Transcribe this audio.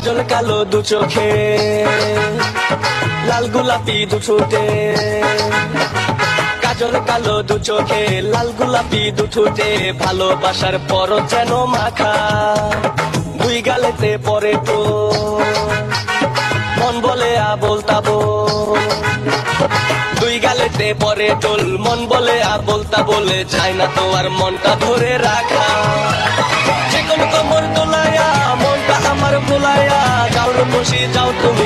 কাজল কালো দু চোখে, লাল গোলাপি দু ঠোঁটে। কাজল কালো দু চোখে, লাল গোলাপি দু ঠোঁটে, ভালোবাসার পরত যেন মাখা, দুই গালেতে পরে তো মন বলে আবোল তাবোল। দুই গালেতে পরে টোল, মন বলে আবোল তাবোল, যায় না তো আর মনটা ধরে রাখা। যে কোন কমর তোলায়া মনটা আমার ভোলায়া, যাও রূপসী যাও তুমি